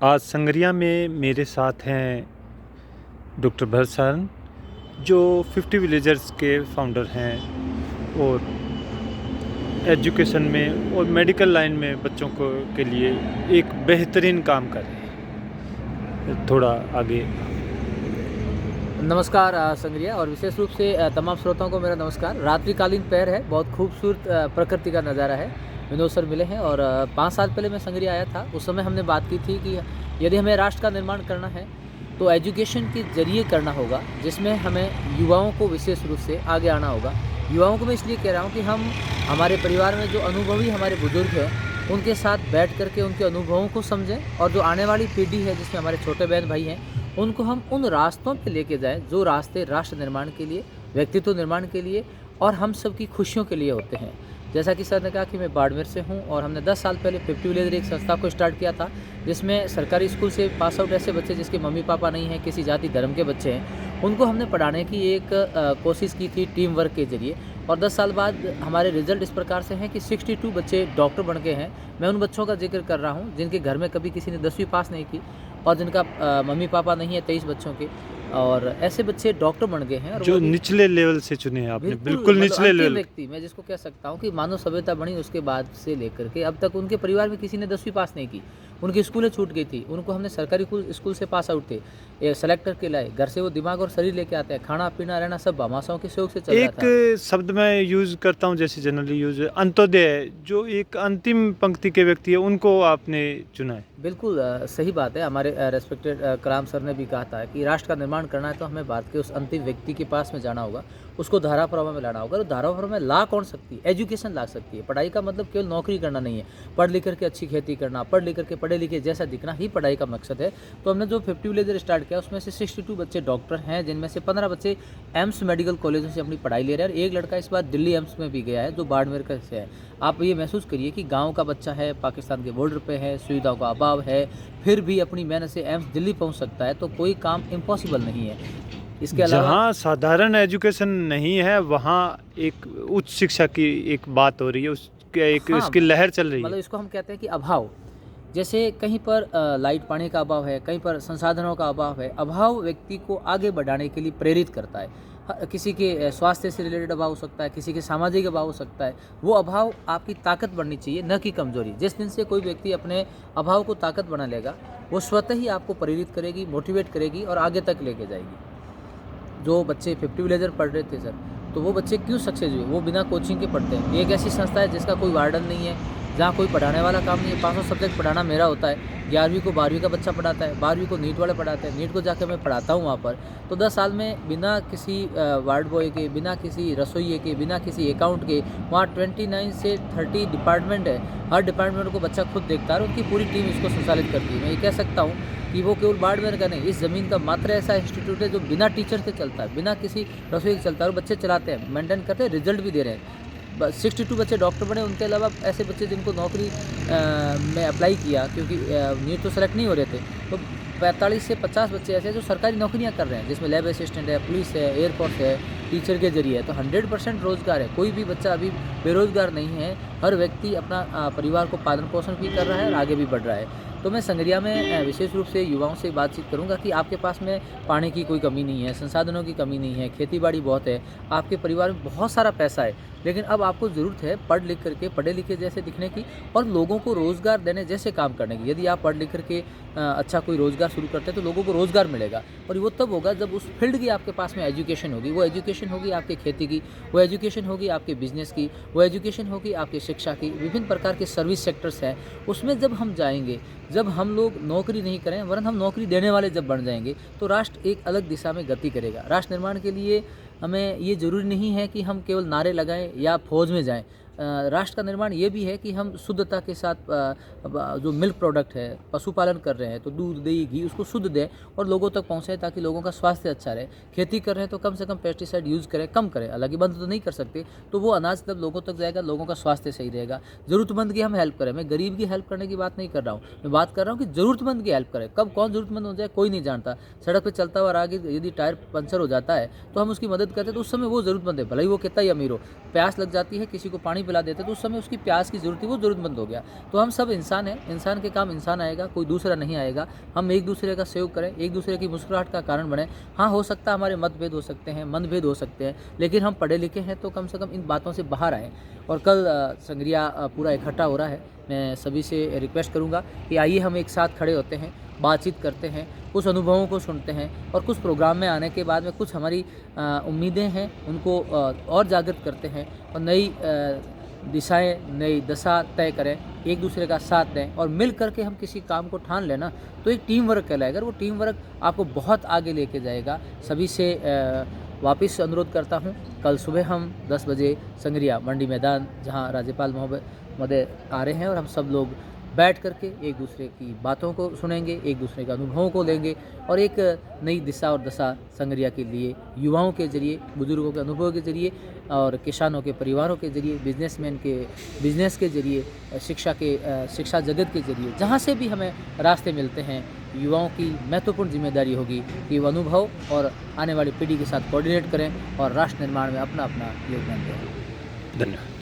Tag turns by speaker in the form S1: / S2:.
S1: आज संगरिया में मेरे साथ हैं डॉक्टर भरत सारन, जो 50 विलेजर्स के फाउंडर हैं और एजुकेशन में और मेडिकल लाइन में बच्चों को के लिए एक बेहतरीन काम कर रहे हैं। थोड़ा आगे।
S2: नमस्कार संग्रिया और विशेष रूप से तमाम श्रोताओं को मेरा नमस्कार। रात्रिकालीन पैर है, बहुत खूबसूरत प्रकृति का नज़ारा है। विनोद सर मिले हैं और 5 साल पहले मैं संग्रिया आया था। उस समय हमने बात की थी कि यदि हमें राष्ट्र का निर्माण करना है तो एजुकेशन के ज़रिए करना होगा, जिसमें हमें युवाओं को विशेष रूप से आगे आना होगा। युवाओं को मैं इसलिए कह रहा हूँ कि हम हमारे परिवार में जो अनुभवी हमारे बुजुर्ग हैं उनके साथ बैठ करके उनके अनुभवों को समझें, और जो आने वाली पीढ़ी है जिसमें हमारे छोटे बहन भाई हैं उनको हम उन रास्तों पे लेके जाएं जो रास्ते राष्ट्र निर्माण के लिए, व्यक्तित्व निर्माण के लिए और हम सब की खुशियों के लिए होते हैं। जैसा कि सर ने कहा कि मैं बाड़मेर से हूं और हमने 10 साल पहले 50 विलेज एक संस्था को स्टार्ट किया था, जिसमें सरकारी स्कूल से पास आउट ऐसे बच्चे जिसके मम्मी पापा नहीं हैं, किसी जाति धर्म के बच्चे हैं, उनको हमने पढ़ाने की एक कोशिश की थी टीम वर्क के जरिए। और 10 साल बाद हमारे रिजल्ट इस प्रकार से हैं कि 62 बच्चे डॉक्टर बन गए हैं। मैं उन बच्चों का जिक्र कर रहा हूँ जिनके घर में कभी किसी ने 10वीं पास नहीं की और जिनका मम्मी पापा नहीं है, 23 बच्चों के, और ऐसे बच्चे डॉक्टर बन गए हैं। और
S1: जो निचले लेवल से चुने हैं आपने, बिल्कुल
S2: मतलब
S1: निचले लेवल
S2: व्यक्ति मैं जिसको कह सकता हूँ कि मानव सभ्यता बनी उसके बाद से लेकर के अब तक उनके परिवार में किसी ने 10वीं पास नहीं की, उनकी स्कूलें छूट गई थी, उनको हमने सरकारी स्कूल से पास आउट थे, ये सेलेक्टर के लाए, घर से वो दिमाग और शरीर लेके आते हैं, खाना पीना रहना सब भामाशाओं के सहयोग से चल रहा था।
S1: एक शब्द मैं यूज़ करता हूँ, जैसे जनरली यूज़ है अंत्योदय, जो एक अंतिम पंक्ति के व्यक्ति है, उनको आपने चुना है।
S2: बिल्कुल सही बात है। हमारे रेस्पेक्टेड कलाम सर ने भी कहा था कि राष्ट्र का निर्माण करना है तो हमें भारत के उस अंतिम व्यक्ति के पास में जाना होगा, उसको धारा प्रवाह में लाना होगा। तो धारा प्रवाह में ला कौन सकती है? एजुकेशन ला सकती है। पढ़ाई का मतलब केवल नौकरी करना नहीं है, पढ़ लिख करके अच्छी खेती करना, पढ़ लिख करके पढ़े लिखे जैसा दिखना ही पढ़ाई का मकसद है। तो हमने जो 50 विलेजर स्टार्ट किया उसमें से 62 बच्चे डॉक्टर हैं, जिनमें से 15 बच्चे एम्स मेडिकल कॉलेजों से अपनी पढ़ाई ले रहे हैं, और एक लड़का इस बार दिल्ली एम्स में भी गया है जो बाड़मेर का से है। आप ये महसूस करिए कि गाँव का बच्चा है, पाकिस्तान के बॉर्डर पर है, सुविधाओं का अभाव है, फिर भी अपनी मेहनत से एम्स दिल्ली पहुंच सकता है। तो कोई काम इम्पॉसिबल नहीं है। इसके अलावा
S1: जहाँ साधारण एजुकेशन नहीं है वहाँ एक उच्च शिक्षा की एक बात हो रही है, उसके एक इसकी लहर चल रही है।
S2: मतलब इसको हम कहते हैं कि अभाव। जैसे कहीं पर लाइट पानी का अभाव है, कहीं पर संसाधनों का अभाव है। अभाव व्यक्ति को आगे बढ़ाने के लिए प्रेरित करता है। किसी के स्वास्थ्य से रिलेटेड अभाव हो सकता है, किसी के सामाजिक अभाव हो सकता है। वो अभाव आपकी ताकत बननी चाहिए, न कि कमजोरी। जिस दिन से कोई व्यक्ति अपने अभाव को ताकत बना लेगा, वो स्वतः ही आपको प्रेरित करेगी, मोटिवेट करेगी और आगे तक लेके जाएगी। जो बच्चे 50 विलेजर पढ़ रहे थे सर, तो वो बच्चे क्यों सक्सेस हुए? वो बिना कोचिंग के पढ़ते हैं। एक ऐसी संस्था है जिसका कोई वार्डन नहीं है, जहाँ कोई पढ़ाने वाला काम नहीं है। 500 सब्जेक्ट पढ़ाना मेरा होता है। 11वीं को 12वीं का बच्चा पढ़ाता है, 12वीं को नीट वाले पढ़ाते हैं, नीट को जाकर मैं पढ़ाता हूँ वहाँ पर। तो 10 साल में बिना किसी वार्ड बॉय के, बिना किसी रसोइये के, बिना किसी अकाउंट के, वहाँ 29 से 30 डिपार्टमेंट है। हर डिपार्टमेंट को बच्चा खुद देखता है और उनकी पूरी टीम इसको संचालित करती है। मैं ये कह सकता हूँ कि वो केवल बाड़मेर का नहीं, इस ज़मीन का मात्र ऐसा इंस्टीट्यूट है जो बिना टीचर के चलता है, बिना किसी रसोई के चलता है, और बच्चे चलाते हैं, मेंटेन करते हैं, रिजल्ट भी दे रहे हैं। 62 बच्चे डॉक्टर बने। उनके अलावा ऐसे बच्चे जिनको नौकरी में अप्लाई किया, क्योंकि नीट तो सेलेक्ट नहीं हो रहे थे, तो 45 से 50 बच्चे ऐसे जो सरकारी नौकरियां कर रहे हैं, जिसमें लैब असिस्टेंट है, पुलिस है, एयरफोर्स है, टीचर के जरिए है। तो 100% रोज़गार है। कोई भी बच्चा अभी बेरोज़गार नहीं है। हर व्यक्ति अपना परिवार को पालन पोषण भी कर रहा है और आगे भी बढ़ रहा है। तो मैं संगरिया में विशेष रूप से युवाओं से बातचीत करूंगा कि आपके पास में पानी की कोई कमी नहीं है, संसाधनों की कमी नहीं है, खेतीबाड़ी बहुत है, आपके परिवार में बहुत सारा पैसा है, लेकिन अब आपको ज़रूरत है पढ़ लिख करके, पढ़े लिखे जैसे दिखने की और लोगों को रोज़गार देने जैसे काम करने की। यदि आप पढ़ लिख करके अच्छा कोई रोज़गार शुरू करते हैं तो लोगों को रोज़गार मिलेगा, और वो तब होगा जब उस फील्ड की आपके पास में एजुकेशन होगी। वो एजुकेशन होगी आपकी खेती की, वो एजुकेशन होगी आपके बिजनेस की, वो एजुकेशन होगी आपकी शिक्षा की। विभिन्न प्रकार के सर्विस सेक्टर्स हैं, उसमें जब हम जाएंगे, जब हम लोग नौकरी नहीं करें वरन हम नौकरी देने वाले जब बन जाएंगे, तो राष्ट्र एक अलग दिशा में गति करेगा। राष्ट्र निर्माण के लिए हमें ये ज़रूरी नहीं है कि हम केवल नारे लगाएं या फौज में जाएं। राष्ट्र का निर्माण ये भी है कि हम शुद्धता के साथ जो मिल्क प्रोडक्ट है, पशुपालन कर रहे हैं तो दूध, दही, घी उसको शुद्ध दें और लोगों तक पहुंचाएं ताकि लोगों का स्वास्थ्य अच्छा रहे। खेती कर रहे हैं तो कम से कम पेस्टिसाइड यूज़ करें, कम करें, हालांकि बंद तो नहीं कर सकते। तो वो अनाज जब लोगों तक जाएगा, लोगों का स्वास्थ्य सही रहेगा। ज़रूरतमंद की हम हेल्प करें। मैं गरीब की हेल्प करने की बात नहीं कर रहा हूँ, मैं बात कर रहा हूँ कि ज़रूरतमंद की हेल्प करें। कब कौन ज़रूरतमंद हो जाए कोई नहीं जानता। सड़क पर चलता हुआ राहगीर यदि टायर पंचर हो जाता है तो हम उसकी मदद करते हैं, तो उस समय वो ज़रूरतमंद है, भले ही वो कितना ही अमीर हो। प्यास लग जाती है, किसी को पानी पानी पिला देते तो उस समय उसकी प्यास की ज़रूरत थी, वो ज़रूरतमंद हो गया। तो हम सब इंसान हैं, इंसान के काम इंसान आएगा, कोई दूसरा नहीं आएगा। हम एक दूसरे का सहयोग करें, एक दूसरे की मुस्कुराहट का कारण बनें। हाँ, हो सकता है हमारे मतभेद हो सकते हैं, मनभेद हो सकते हैं, लेकिन हम पढ़े लिखे हैं तो कम से कम इन बातों से बाहर आएँ। और कल संगरिया पूरा इकट्ठा हो रहा है, मैं सभी से रिक्वेस्ट करूँगा कि आइए हम एक साथ खड़े होते हैं, बातचीत करते हैं, कुछ अनुभवों को सुनते हैं और कुछ प्रोग्राम में आने के बाद में कुछ हमारी उम्मीदें हैं उनको और जागृत करते हैं और नई दिशाएं, नई दशा तय करें, एक दूसरे का साथ दें और मिल करके हम किसी काम को ठान लेना तो एक टीम वर्क कहलाएगा। वो टीम वर्क आपको बहुत आगे लेके जाएगा। सभी से वापस अनुरोध करता हूँ, कल सुबह हम 10 बजे संगरिया मंडी मैदान, जहाँ राज्यपाल महोदय आ रहे हैं, और हम सब लोग बैठ करके एक दूसरे की बातों को सुनेंगे, एक दूसरे के अनुभवों को लेंगे और एक नई दिशा और दशा संगरिया के लिए युवाओं के ज़रिए, बुजुर्गों के अनुभव के ज़रिए और किसानों के परिवारों के ज़रिए, बिजनेसमैन के बिजनेस के ज़रिए, शिक्षा जगत के ज़रिए, जहाँ से भी हमें रास्ते मिलते हैं, युवाओं की महत्वपूर्ण जिम्मेदारी होगी कि वो अनुभव और आने वाली पीढ़ी के साथ कोऑर्डिनेट करें और राष्ट्र निर्माण में अपना अपना योगदान दें।
S1: धन्यवाद।